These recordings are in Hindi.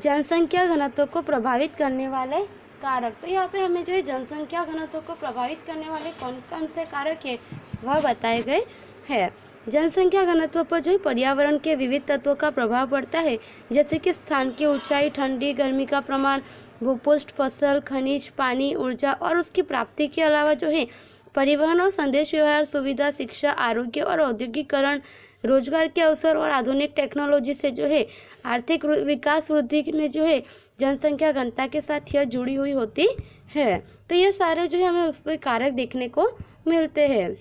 जनसंख्या घनत्व को प्रभावित करने वाले कारक। तो यहाँ पे हमें जो है जनसंख्या घनत्व को प्रभावित करने वाले कौन कौन से कारक है वह बताए गए हैं। जनसंख्या घनत्व पर जो पर्यावरण के विविध तत्वों का प्रभाव पड़ता है, जैसे कि स्थान की ऊंचाई, ठंडी गर्मी का प्रमाण, भूपृष्ठ, फसल, खनिज, पानी, ऊर्जा और उसकी प्राप्ति के अलावा जो है परिवहन और संदेश व्यवहार सुविधा, शिक्षा, आरोग्य और औद्योगिकरण, रोजगार के अवसर और आधुनिक टेक्नोलॉजी से जो है आर्थिक विकास वृद्धि में जो है जनसंख्या घनता के साथ यह जुड़ी हुई होती है। तो ये सारे जो है हमें उस पर कारक देखने को मिलते हैं।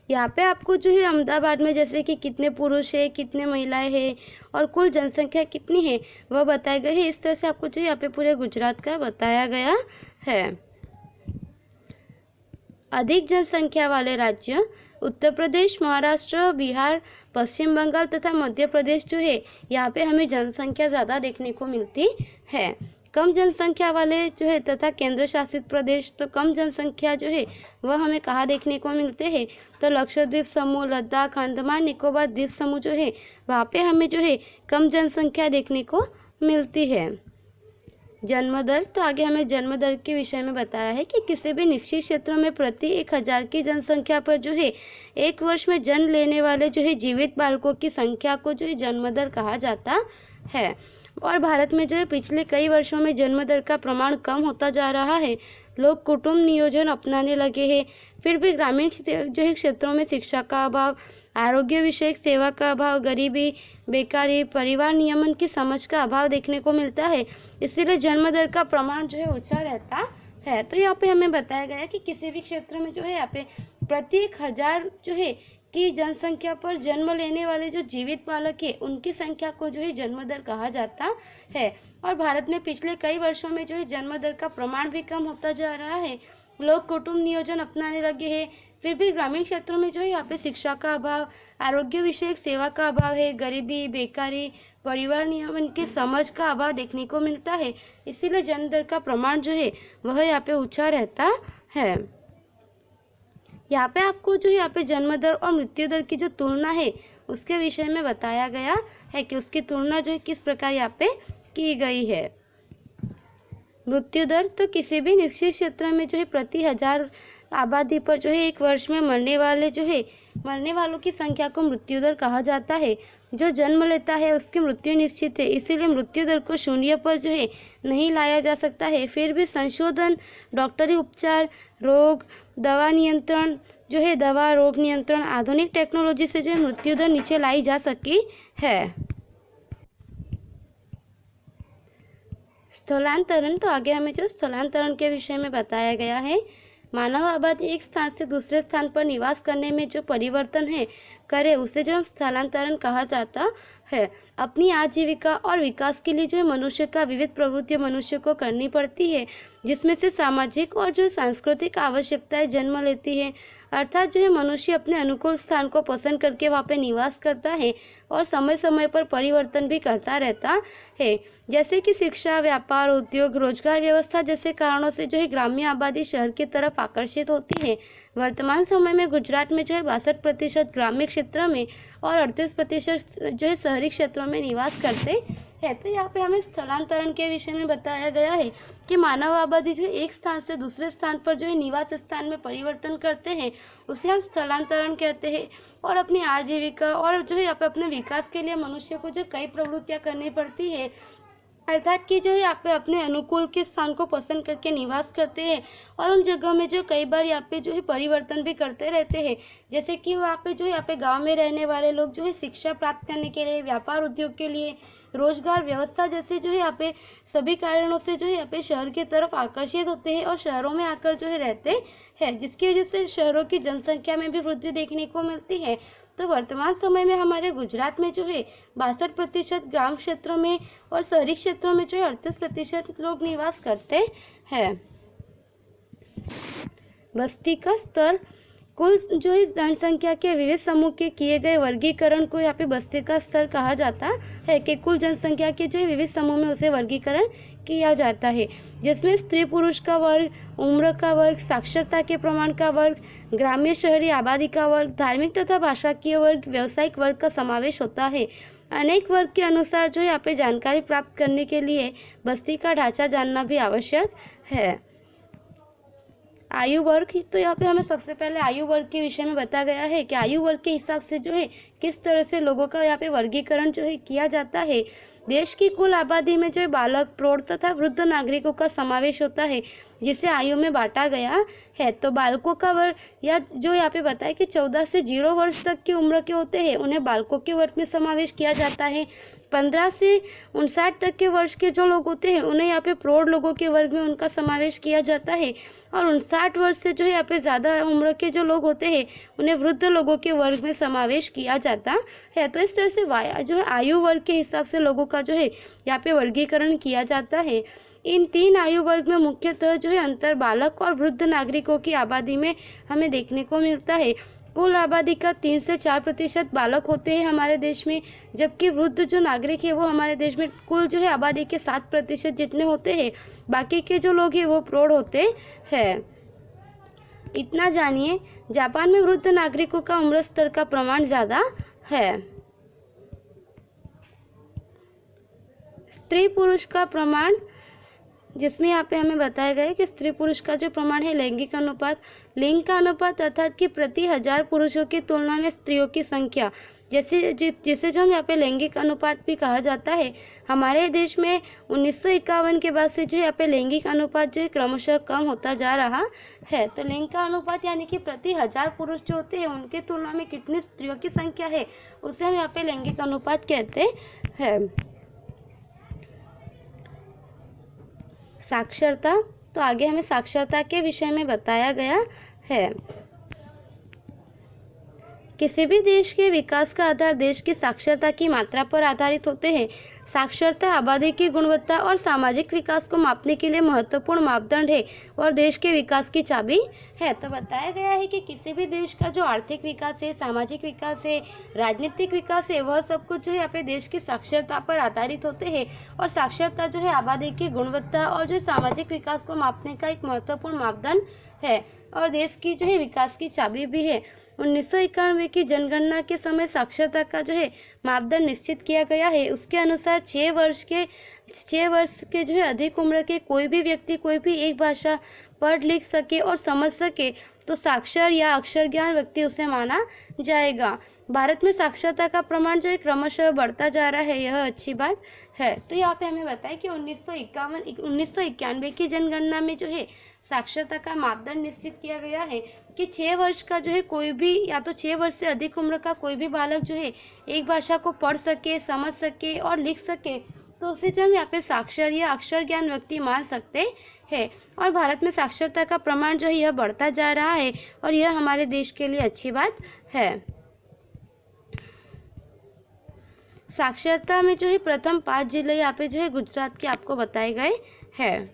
यहाँ पे आपको जो है अहमदाबाद में जैसे कि कितने पुरुष है, कितने महिलाएं हैं और कुल जनसंख्या कितनी है वह बताया गया है। इस तरह से आपको जो यहाँ पे पूरे गुजरात का बताया गया है। अधिक जनसंख्या वाले राज्य उत्तर प्रदेश, महाराष्ट्र, बिहार, पश्चिम बंगाल तथा मध्य प्रदेश जो है यहाँ पे हमें जनसंख्या ज़्यादा देखने को मिलती है। कम जनसंख्या वाले जो है तथा केंद्र शासित प्रदेश, तो कम जनसंख्या जो है वह हमें कहाँ देखने को मिलते हैं, तो लक्षद्वीप समूह, लद्दाख, अंडमान निकोबार द्वीप समूह जो है वहाँ पे हमें जो है कम जनसंख्या देखने को मिलती है। जन्म दर, तो आगे हमें जन्म दर के विषय में बताया है कि किसी भी निश्चित क्षेत्र में प्रति 1000 की जनसंख्या पर जो है एक वर्ष में जन्म लेने वाले जो है जीवित बालकों की संख्या को जो है जन्म दर कहा जाता है। और भारत में जो है पिछले कई वर्षों में जन्म दर का प्रमाण कम होता जा रहा है। लोग कुटुंब नियोजन अपनाने लगे हैं, फिर भी ग्रामीण जो है क्षेत्रों में शिक्षा का अभाव, आरोग्य विषयक सेवा का अभाव, गरीबी, बेकारी, परिवार नियमन की समझ का अभाव देखने को मिलता है। इसीलिए जन्म दर का प्रमाण जो है ऊंचा रहता है। तो यहाँ पे हमें बताया गया है कि किसी भी क्षेत्र में जो है यहाँ पे प्रति 1000 जो है की जनसंख्या पर जन्म लेने वाले जो जीवित बालक है उनकी संख्या को जो है जन्म दर कहा जाता है। और भारत में पिछले कई वर्षों में जो है जन्म दर का प्रमाण भी कम होता जा रहा है। लोग कुटुंब नियोजन अपनाने लगे हैं, फिर भी ग्रामीण क्षेत्रों में जो है यहाँ पे शिक्षा का अभाव, आरोग्य विषयक सेवा का अभाव है, गरीबी, बेकारी, परिवार नियमन की समझ का अभाव देखने को मिलता है। इसीलिए जन्म दर का प्रमाण जो है वह यहाँ पे ऊंचा रहता है। यहाँ पे आपको जो है यहाँ पे जन्म दर और मृत्यु दर की जो तुलना है उसके विषय में बताया गया है कि उसकी तुलना जो है किस प्रकार यहाँ पे की गई है। मृत्यु दर, तो किसी भी निश्चित क्षेत्र में जो है प्रति 1000 आबादी पर जो है एक वर्ष में मरने वालों की संख्या को मृत्यु दर कहा जाता है। जो जन्म लेता है उसकी मृत्यु निश्चित है, इसीलिए मृत्यु दर को शून्य पर जो है नहीं लाया जा सकता है। फिर भी संशोधन, डॉक्टरी उपचार, रोग, दवा नियंत्रण जो है दवा रोग नियंत्रण, आधुनिक टेक्नोलॉजी से जो है मृत्यु दर नीचे लाई जा सकी है। स्थलांतरण, तो आगे हमें जो स्थलांतरण के विषय में बताया गया है। मानव आबादी एक स्थान से दूसरे स्थान पर निवास करने में जो परिवर्तन है करे उसे जो स्थलांतरण कहा जाता है। अपनी आजीविका और विकास के लिए जो मनुष्य का विविध प्रवृत्तियां मनुष्य को करनी पड़ती है, जिसमें से सामाजिक और जो सांस्कृतिक आवश्यकताएं जन्म लेती है। अर्थात जो है मनुष्य अपने अनुकूल स्थान को पसंद करके वहाँ पे निवास करता है और समय समय पर परिवर्तन भी करता रहता है। जैसे कि शिक्षा, व्यापार, उद्योग, रोजगार व्यवस्था जैसे कारणों से जो है ग्रामीण आबादी शहर की तरफ आकर्षित होती है। वर्तमान समय में गुजरात में जो है 62% ग्रामीण क्षेत्र में और 38% जो है शहरी क्षेत्रों में निवास करते हैं। तो यहाँ पे हमें स्थलांतरण के विषय में बताया गया है कि मानव आबादी जो एक स्थान से दूसरे स्थान पर जो है निवास स्थान में परिवर्तन करते हैं उसे हम स्थलांतरण कहते हैं। और अपनी आजीविका और जो है यहाँ पे अपने विकास के लिए मनुष्य को जो कई प्रवृत्तियाँ करनी पड़ती है, अर्थात कि जो है यहाँ पे अपने अनुकूल के स्थान को पसंद करके निवास करते हैं और उन जगहों में जो कई बार यहाँ पे जो है परिवर्तन भी करते रहते हैं। जैसे कि वहाँ पे जो यहाँ पे गांव में रहने वाले लोग जो है शिक्षा प्राप्त करने के लिए, व्यापार उद्योग के लिए, रोजगार व्यवस्था जैसे जो है यहाँ पे सभी कारणों से जो है यहाँ पे शहर की तरफ आकर्षित होते हैं और शहरों में आकर जो है रहते हैं, जिसकी वजह से शहरों की जनसंख्या में भी वृद्धि देखने को मिलती है। तो वर्तमान समय में हमारे गुजरात में जो है 62% ग्राम क्षेत्रों में और शहरी क्षेत्रों में जो है 38% लोग निवास करते हैं। बस्ती का स्तर, कुल जो इस जनसंख्या के विविध समूह के किए गए वर्गीकरण को यहाँ पे बस्ती का स्तर कहा जाता है कि कुल जनसंख्या के जो विविध समूह में उसे वर्गीकरण किया जाता है, जिसमें स्त्री पुरुष का वर्ग, उम्र का वर्ग, साक्षरता के प्रमाण का वर्ग, ग्रामीण शहरी आबादी का वर्ग, धार्मिक तथा भाषाकीय वर्ग, व्यावसायिक वर्ग का समावेश होता है। अनेक वर्ग के अनुसार जो यहाँ पे जानकारी प्राप्त करने के लिए बस्ती का ढांचा जानना भी आवश्यक है। आयु वर्ग, तो यहाँ पे हमें सबसे पहले आयु वर्ग के विषय में बताया गया है कि आयु वर्ग के हिसाब से जो है किस तरह से लोगों का यहाँ पे वर्गीकरण जो है किया जाता है। देश की कुल आबादी में जो है बालक, प्रौढ़ तथा वृद्ध नागरिकों का समावेश होता है, जिसे आयु में बांटा गया है। तो बालकों का वर्ग या जो यहाँ पे बताया कि 14 से 0 वर्ष तक की उम्र के होते हैं, उन्हें बालकों के वर्ग में समावेश किया जाता है। 15 से 59 तक के वर्ष के जो लोग होते हैं, उन्हें यहाँ पे प्रौढ़ लोगों के वर्ग में उनका समावेश किया जाता है। और 59 वर्ष से जो है यहाँ पे ज़्यादा उम्र के जो लोग होते हैं, उन्हें वृद्ध लोगों के वर्ग में समावेश किया जाता है। तो इस तरह से जो है आयु वर्ग के हिसाब से लोगों का जो है यहाँ पे वर्गीकरण किया जाता है। इन 3 आयु वर्ग में मुख्यतः जो है अंतर बालक और वृद्ध नागरिकों की आबादी में हमें देखने को मिलता है। कुल आबादी का 3 से 4% बालक होते हैं हमारे देश में, जबकि वृद्ध जो नागरिक है वो हमारे देश में कुल जो है आबादी के 7% जितने होते हैं। बाकी के जो लोग हैं वो प्रौढ़ होते हैं। इतना जानिए, जापान में वृद्ध नागरिकों का उम्र स्तर का प्रमाण ज़्यादा है। स्त्री पुरुष का प्रमाण, जिसमें यहाँ पे हमें बताया गया है कि स्त्री पुरुष का जो प्रमाण है लैंगिक अनुपात, लिंग का अनुपात अर्थात कि प्रति 1000 पुरुषों की तुलना में स्त्रियों की संख्या, जिसे जो हम यहाँ पे लैंगिक अनुपात भी कहा जाता है। हमारे देश में 1951 के बाद से जो यहाँ पे लैंगिक अनुपात जो है क्रमशः कम होता जा रहा है। तो लिंग का अनुपात यानी कि प्रति 1000 पुरुष जो होते हैं उनके तुलना में कितनी स्त्रियों की संख्या है, उसे हम यहाँ पे लैंगिक अनुपात कहते हैं। साक्षरता, तो आगे हमें साक्षरता के विषय में बताया गया है। किसी भी देश के विकास का आधार देश की साक्षरता की मात्रा पर आधारित होते हैं। साक्षरता आबादी की गुणवत्ता और सामाजिक विकास को मापने के लिए महत्वपूर्ण मापदंड है और देश के विकास की चाबी है। तो बताया गया है कि किसी भी देश का जो आर्थिक विकास है, सामाजिक विकास है, राजनीतिक विकास है, वह सब कुछ जो है यहाँ पे देश की साक्षरता पर आधारित होते हैं। और साक्षरता जो है आबादी की गुणवत्ता और जो सामाजिक विकास को मापने का एक महत्वपूर्ण मापदंड है और देश की जो है विकास की चाबी भी है। 1991 की जनगणना के समय साक्षरता का जो है मापदंड निश्चित किया गया है। उसके अनुसार 6 वर्ष के जो है अधिक उम्र के कोई भी व्यक्ति कोई भी एक भाषा पढ़ लिख सके और समझ सके तो साक्षर या अक्षर ज्ञान व्यक्ति उसे माना जाएगा। भारत में साक्षरता का प्रमाण जो है क्रमशः बढ़ता जा रहा है, यह अच्छी बात है। तो यहाँ पे हमें बताया कि 1991 की जनगणना में जो है साक्षरता का मापदंड निश्चित किया गया है कि 6 वर्ष का जो है कोई भी या तो 6 वर्ष से अधिक उम्र का कोई भी बालक जो है एक भाषा को पढ़ सके, समझ सके और लिख सके तो उसे जो हम यहाँ पे साक्षर या अक्षर ज्ञान व्यक्ति मान सकते हैं। और भारत में साक्षरता का प्रमाण जो है यह बढ़ता जा रहा है और यह हमारे देश के लिए अच्छी बात है। साक्षरता में जो है प्रथम 5 जिले यहाँ पे जो है गुजरात के आपको बताए गए हैं।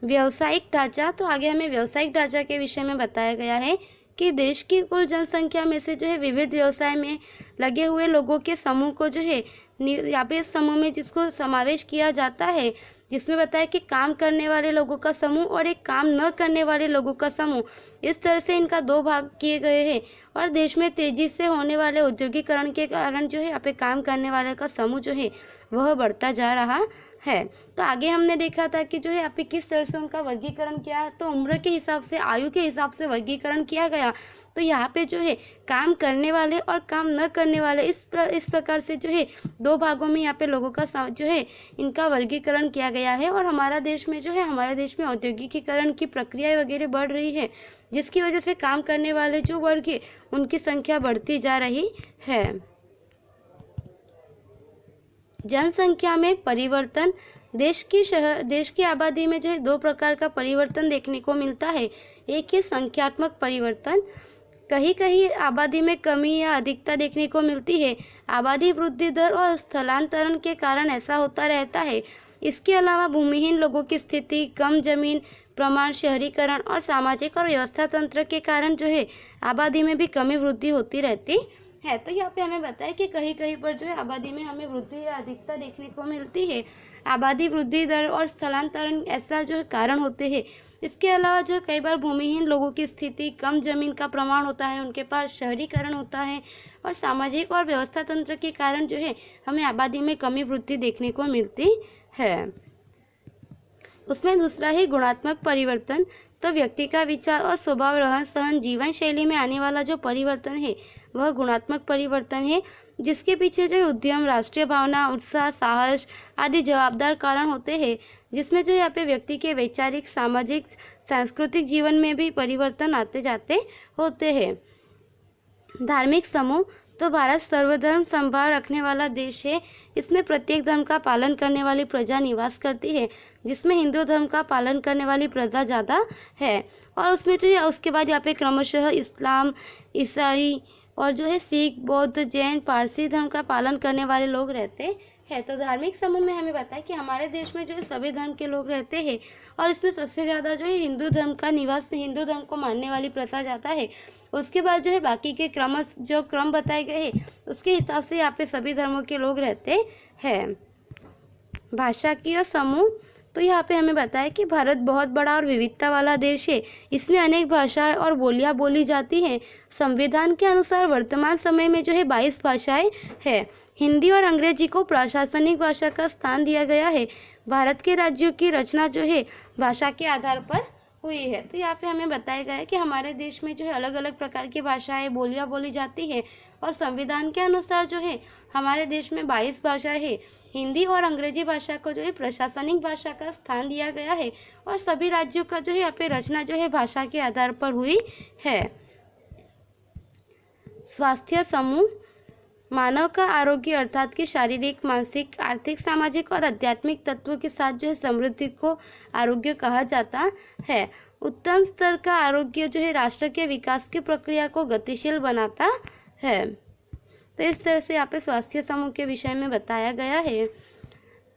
व्यावसायिक ढांचा, तो आगे हमें व्यावसायिक ढांचा के विषय में बताया गया है कि देश की कुल जनसंख्या में से जो है विविध व्यवसाय में लगे हुए लोगों के समूह को जो है यहाँ पे इस समूह में जिसको समावेश किया जाता है, जिसमें बताया कि काम करने वाले लोगों का समूह और एक काम न करने वाले लोगों का समूह, इस तरह से इनका 2 भाग किए गए हैं। और देश में तेजी से होने वाले औद्योगिकरण के कारण जो है यहाँ पे काम करने वाले का समूह जो है वह बढ़ता जा रहा है। तो आगे हमने देखा था कि जो है यहाँ पे किस तरह से उनका वर्गीकरण किया, तो उम्र के हिसाब से, आयु के हिसाब से वर्गीकरण किया गया। तो यहाँ पे जो है काम करने वाले और काम न करने वाले इस प्रकार से जो है 2 भागों में यहाँ पे लोगों का जो है इनका वर्गीकरण किया गया है। और हमारे देश में औद्योगिकीकरण की प्रक्रिया वगैरह बढ़ रही है, जिसकी वजह से काम करने वाले जो वर्ग है उनकी संख्या बढ़ती जा रही है। जनसंख्या में परिवर्तन, देश की आबादी में जो है 2 प्रकार का परिवर्तन देखने को मिलता है। एक है संख्यात्मक परिवर्तन, कहीं कहीं आबादी में कमी या अधिकता देखने को मिलती है। आबादी वृद्धि दर और स्थलांतरण के कारण ऐसा होता रहता है। इसके अलावा भूमिहीन लोगों की स्थिति, कम जमीन प्रमाण, शहरीकरण और सामाजिक और व्यवस्था तंत्र के कारण जो है आबादी में भी कमी वृद्धि होती रहती है। तो यहाँ पे हमें बताया कि कहीं कहीं पर जो है आबादी में हमें वृद्धि या अधिकता देखने को मिलती है। आबादी वृद्धि दर और स्थलांतरण ऐसा जो है कारण होते हैं। इसके अलावा जो कई बार भूमिहीन लोगों की स्थिति, कम जमीन का प्रमाण होता है उनके पास, शहरीकरण होता है और सामाजिक और व्यवस्था तंत्र के कारण जो है हमें आबादी में कमी वृद्धि देखने को मिलती है। उसमें दूसरा है गुणात्मक परिवर्तन। तो व्यक्ति का विचार और स्वभाव, रहन सहन, जीवन शैली में आने वाला जो परिवर्तन है वह गुणात्मक परिवर्तन है, जिसके पीछे जो उद्यम, राष्ट्रीय भावना, उत्साह, साहस आदि जवाबदार कारण होते हैं, जिसमें जो यहाँ पे व्यक्ति के वैचारिक, सामाजिक, सांस्कृतिक जीवन में भी परिवर्तन आते जाते होते हैं। धार्मिक समूह। तो भारत सर्वधर्म संभाव रखने वाला देश है। इसमें प्रत्येक धर्म का पालन करने वाली प्रजा निवास करती है, जिसमें हिंदू धर्म का पालन करने वाली प्रजा ज़्यादा है। और उसमें जो है उसके बाद यहाँ पे क्रमशः इस्लाम, ईसाई और जो है सिख, बौद्ध, जैन, पारसी धर्म का पालन करने वाले लोग रहते हैं। तो धार्मिक समूह में हमें बताया कि हमारे देश में जो है सभी धर्म के लोग रहते हैं और इसमें सबसे ज़्यादा जो है हिंदू धर्म का निवास, हिंदू धर्म को मानने वाली प्रजा ज़्यादा है। उसके बाद जो है बाकी के क्रम बताए गए हैं उसके हिसाब से यहाँ पे सभी धर्मों के लोग रहते हैं। भाषा की और समूह। तो यहाँ पे हमें बताया कि भारत बहुत बड़ा और विविधता वाला देश है। इसमें अनेक भाषाएं और बोलियां बोली जाती हैं। संविधान के अनुसार वर्तमान समय में जो है 22 भाषाएं हैं। हिंदी और अंग्रेजी को प्रशासनिक भाषा का स्थान दिया गया है। भारत के राज्यों की रचना जो है भाषा के आधार पर हुई है। तो यहाँ पे हमें बताया गया है कि हमारे देश में जो है अलग अलग प्रकार की भाषाएं, बोलियां बोली जाती है और संविधान के अनुसार जो है हमारे देश में 22 भाषाएं हैं। हिंदी और अंग्रेजी भाषा को जो है प्रशासनिक भाषा का स्थान दिया गया है और सभी राज्यों का जो है यहाँ पे रचना जो है भाषा के आधार पर हुई है। स्वास्थ्य समूह। मानव का आरोग्य अर्थात कि शारीरिक, मानसिक, आर्थिक, सामाजिक और आध्यात्मिक तत्वों के साथ जो है समृद्धि को आरोग्य कहा जाता है। उत्तम स्तर का आरोग्य जो है राष्ट्र के विकास की प्रक्रिया को गतिशील बनाता है। तो इस तरह से यहाँ पे स्वास्थ्य समूह के विषय में बताया गया है।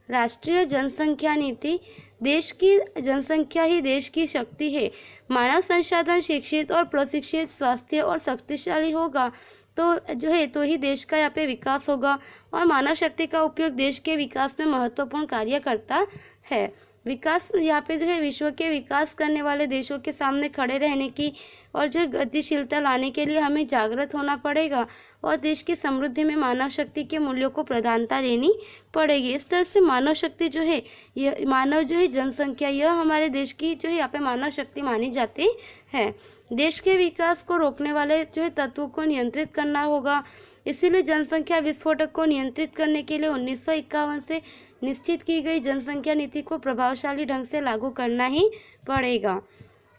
राष्ट्रीय जनसंख्या नीति। देश की जनसंख्या ही देश की शक्ति है। मानव संसाधन शिक्षित और प्रशिक्षित, स्वास्थ्य और शक्तिशाली होगा तो जो है तो ही देश का यहाँ पे विकास होगा और मानव शक्ति का उपयोग देश के विकास में महत्वपूर्ण कार्य करता है। विकास यहाँ पे जो है विश्व के विकास करने वाले देशों के सामने खड़े रहने की और जो गतिशीलता लाने के लिए हमें जागृत होना पड़ेगा और देश की समृद्धि में मानव शक्ति के मूल्यों को प्रधानता देनी पड़ेगी। इस तरह से मानव शक्ति जो है यह मानव जो है जनसंख्या यह हमारे देश की जो है यहाँ पे मानव शक्ति मानी जाती है। देश के विकास को रोकने वाले जो है तत्वों को नियंत्रित करना होगा। इसीलिए जनसंख्या विस्फोटक को नियंत्रित करने के लिए 1951 से निश्चित की गई जनसंख्या नीति को प्रभावशाली ढंग से लागू करना ही पड़ेगा।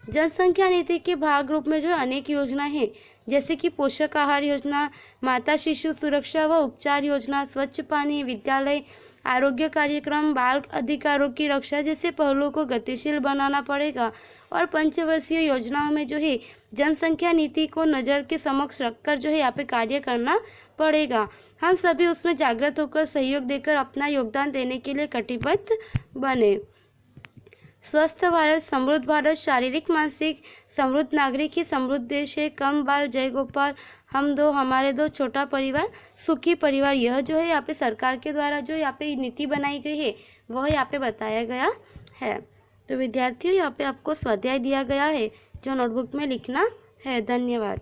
जनसंख्या नीति के भाग रूप में जो अनेक योजनाएं हैं, जैसे कि पोषक आहार योजना, माता शिशु सुरक्षा व उपचार योजना, स्वच्छ पानी, विद्यालय, आरोग्य कार्यक्रम, बाल अधिकारों की रक्षा जैसे पहलुओं को गतिशील बनाना पड़ेगा और पंचवर्षीय योजनाओं में जो है जनसंख्या नीति को नज़र के समक्ष रखकर जो है यहाँ पे कार्य करना पड़ेगा। हम सभी उसमें जागृत होकर सहयोग देकर अपना योगदान देने के लिए कटिबद्ध बने। स्वस्थ भारत, समृद्ध भारत, शारीरिक मानसिक समृद्ध नागरिक ही समृद्ध देश है। कम बाल, जय गोपाल, हम दो हमारे दो, छोटा परिवार सुखी परिवार, यह जो है यहाँ पे सरकार के द्वारा जो यहाँ पे नीति बनाई गई है वह यहाँ पे बताया गया है। तो विद्यार्थियों यहाँ पे आपको स्वाध्याय दिया गया है जो नोटबुक में लिखना है। धन्यवाद।